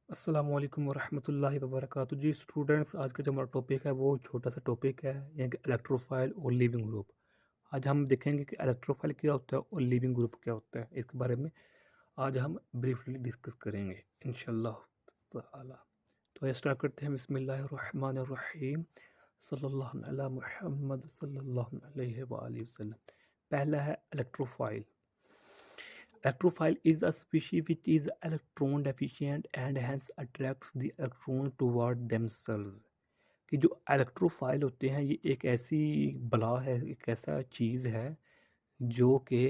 अस्सलामु अलैकुम वरहमतुल्लाहि वबरकातुहू। जी स्टूडेंट्स, आज का जो हमारा टॉपिक है वो छोटा सा टॉपिक है, यानी कि इलेक्ट्रोफाइल और लिविंग ग्रुप। आज हम देखेंगे कि इलेक्ट्रोफाइल क्या होता है और लिविंग ग्रुप क्या होता है। इसके बारे में आज हम ब्रीफली डिस्कस करेंगे इंशाल्लाह ताला। तो ये स्टार्ट करते हैं। बिस्मिल्लाहिर्रहमानिर्रहीम। सल्लल्लाहु अला मुहम्मद सल्लल्लाहु अलैहि वसल्लम। पहला है electrophile. Electrophile is a species which is electron deficient and hence attracts the electron toward themselves। कि जो इलेक्ट्रोफाइल होते हैं ये एक ऐसी बला है, एक ऐसा चीज़ है जो कि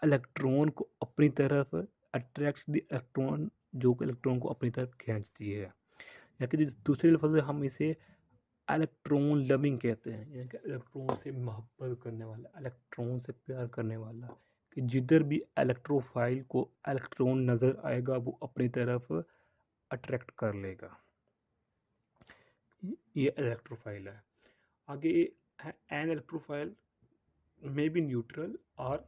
इलेक्ट्रॉन को अपनी तरफ अट्रैक्ट्स द इलेक्ट्रॉन, जो कि इलेक्ट्रॉन को अपनी तरफ खींचती है। या कि दूसरे लफ्ज़ में हम इसे इलेक्ट्रॉन लविंग कहते हैं, यानी कि इलेक्ट्रॉन से मोहब्बत करने वाला, इलेक्ट्रॉन से प्यार करने वाला। कि जिधर भी इलेक्ट्रोफाइल को इलेक्ट्रॉन नज़र आएगा वो अपनी तरफ अट्रैक्ट कर लेगा। ये इलेक्ट्रोफाइल है। आगे है एन इलेक्ट्रोफाइल में भी न्यूट्रल और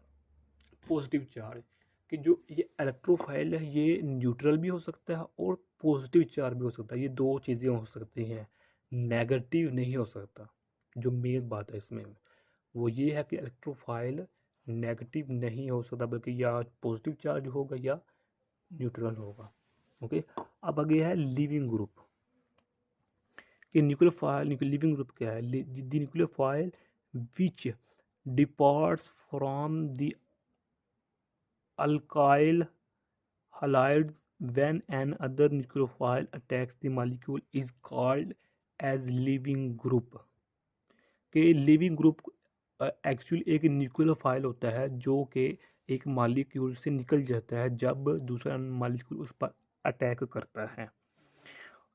पॉजिटिव चार्ज। कि जो ये इलेक्ट्रोफाइल है ये न्यूट्रल भी हो सकता है और पॉजिटिव चार्ज भी हो सकता है। ये दो चीज़ें हो सकती हैं, नेगेटिव नहीं हो सकता। जो मेन बात है इसमें वो ये है कि इलेक्ट्रोफाइल नेगेटिव नहीं हो सकता, बल्कि या पॉजिटिव चार्ज होगा या न्यूट्रल होगा। ओके, अब आगे है लिविंग ग्रुप। कि न्यूक्लियोफाइल लिविंग ग्रुप क्या है? The nucleophile which departs from the alkyl halides when an other nucleophile attacks the molecule is called as living group। कि लिविंग ग्रुप एक्चुअली एक न्यूक्लियोफाइल होता है जो कि एक मॉलिक्यूल से निकल जाता है जब दूसरा मॉलिक्यूल उस पर अटैक करता है।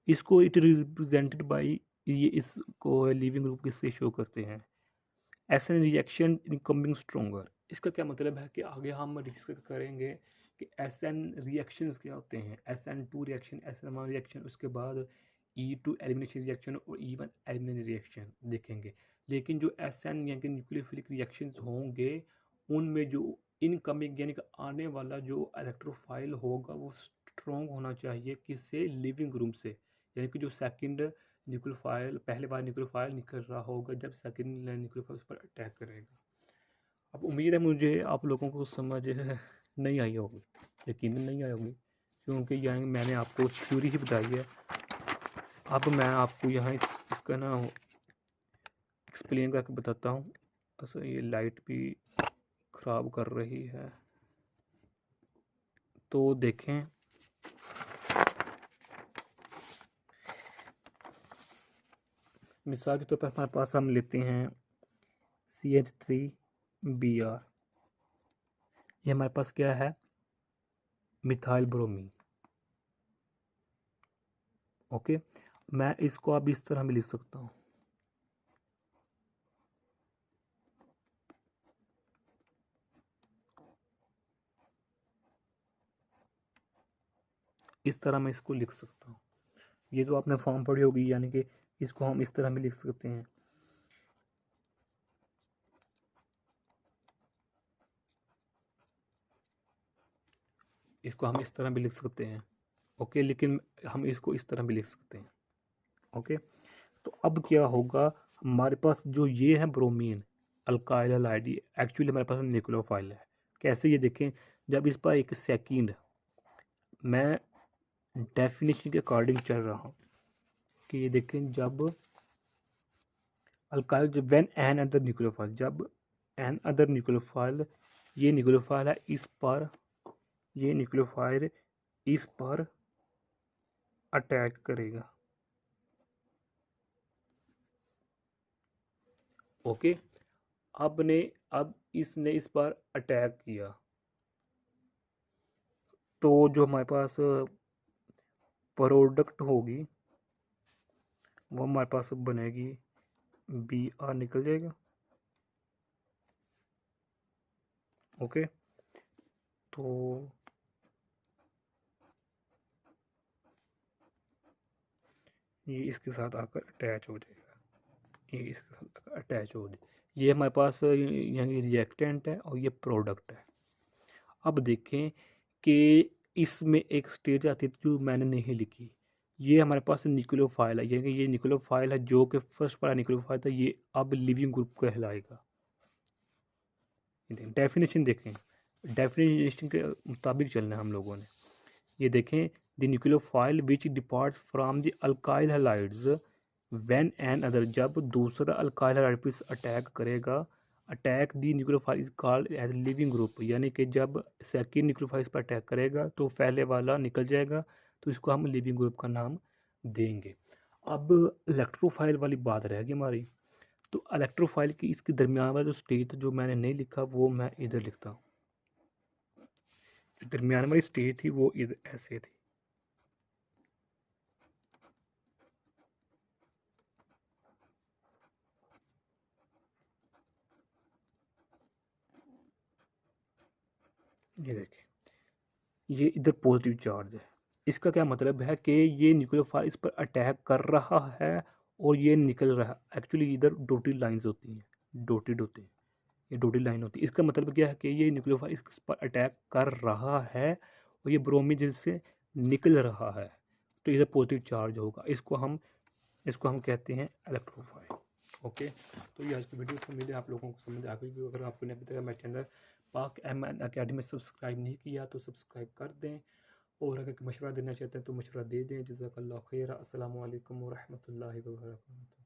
इसको इट रिप्रेजेंटेड बाई, ये इसको लिविंग ग्रुप किससे शो करते हैं? S N reaction incoming stronger. इसका क्या मतलब है कि आगे हम डिस्कस करेंगे कि एस एन रिएक्शंस क्या होते हैं। S N two reaction, S N one reaction, उसके बाद ई टू एलिमिनेशन रिएक्शन और ई वन एलिमिनेशन रिएक्शन देखेंगे। लेकिन जो एस एन यानी कि न्यूक्लियोफिलिक रिएक्शंस होंगे उनमें जो इनकमिंग यानी कि आने वाला जो इलेक्ट्रोफाइल होगा वो स्ट्रॉन्ग होना चाहिए किससे? लिविंग ग्रुप से। यानी कि जो सेकंड न्यूक्लियोफाइल, पहले बार न्यूक्लियोफाइल निकल रहा होगा जब सेकंड न्यूक्लियोफाइल उस पर अटैक करेगा। अब उम्मीद है मुझे आप लोगों को समझ नहीं आई होगी, यकीनन नहीं आई होगी, क्योंकि यहाँ मैंने आपको थ्योरी ही बताई है। अब मैं आपको यहाँ इसका ना एक्सप्लेन करके बताता हूँ। अच्छा, ये लाइट भी ख़राब कर रही है, तो देखें। मिसाल के तौर पर हमारे पास हम लेते हैं CH3Br। ये हमारे पास क्या है? Methyl bromine. ओके, मैं इसको अब इस तरह भी लिख सकता हूँ। इस तरह मैं इसको लिख सकता हूँ। ये जो आपने फॉर्म पढ़ी होगी, यानी कि इसको हम इस तरह भी लिख सकते हैं। इसको हम इस तरह भी लिख सकते हैं। ओके, लेकिन हम इसको इस तरह भी लिख सकते हैं। ओके, तो अब क्या होगा? हमारे पास जो ये है ब्रोमीन अल्काइल हैलाइड, एक्चुअली हमारे पास न्यूक्लियोफाइल है। कैसे? ये देखें, जब इस पर एक सेकंड मैं डेफिनेशन के अकॉर्डिंग चल रहा हूँ कि ये देखें, जब अल्काइल, जब व्हेन एन अदर न्यूक्लियोफाइल, जब एन अदर न्यूक्लियोफाइल, ये न्यूक्लियोफाइल है इस पर, ये न्यूक्लियोफाइल इस पर अटैक करेगा। ओके, अब इसने इस पर अटैक किया तो जो हमारे पास प्रोडक्ट होगी वो हमारे पास बनेगी Br, निकल जाएगा। ओके, तो ये इसके साथ आकर अटैच हो जाएगा, ये इसके साथ आकर अटैच हो जाएगा। ये हमारे पास यहाँ रिएक्टेंट है और ये प्रोडक्ट है। अब देखें कि इसमें एक स्टेज आती है जो मैंने नहीं लिखी। ये हमारे पास न्यूक्लियोफाइल है, यानी ये न्यूक्लियोफाइल है जो कि फर्स्ट वाला न्यूक्लियोफाइल था, ये अब लिविंग ग्रुप कहलाएगा। डेफिनेशन देखें, डेफिनेशन के मुताबिक चलना है हम लोगों ने। ये देखें, the nucleophile which departs from the alkyl halides when another, जब दूसरा अल्काइल हैलाइड पर अटैक करेगा, attack the nucleophile is called as leaving group, यानी कि जब सेकेंड न्यूक्लियोफाइल पर अटैक करेगा तो पहले वाला निकल जाएगा, तो इसको हम लिविंग ग्रुप का नाम देंगे। अब इलेक्ट्रोफाइल वाली बात रहेगी हमारी। तो इलेक्ट्रोफाइल की इसके दरमियान वाला जो स्टेज जो मैंने नहीं लिखा वो मैं इधर लिखता हूँ। जो दरमियान वाली स्टेज थी वो इधर ऐसे थी। ये देखें, ये इधर पॉजिटिव चार्ज है। इसका क्या मतलब है कि ये न्यूक्लियोफाइल इस पर अटैक कर रहा है और ये निकल रहा है। एक्चुअली इधर डॉटेड लाइंस होती हैं, डॉटेड होते हैं, ये डॉटेड लाइन होती है। इसका मतलब क्या है कि ये न्यूक्लियोफाइल इस पर अटैक कर रहा है और ये ब्रोमीन से निकल रहा है, तो इधर पॉजिटिव चार्ज होगा। इसको हम कहते हैं इलेक्ट्रोफाइल। ओके, तो ये आज की वीडियो को उम्मीद है आप लोगों को समझ आ गई। अगर आपने अभी तक मेरे चैनल पाक एमएन अकेडमी सब्सक्राइब नहीं किया तो सब्सक्राइब कर दें, और अगर मशवरा देना चाहते हैं तो मशवरा दे दें। जज़ाकल्लाह खैर। अस्सलामु अलैकुम व रहमतुल्लाहि व बरकातुहू।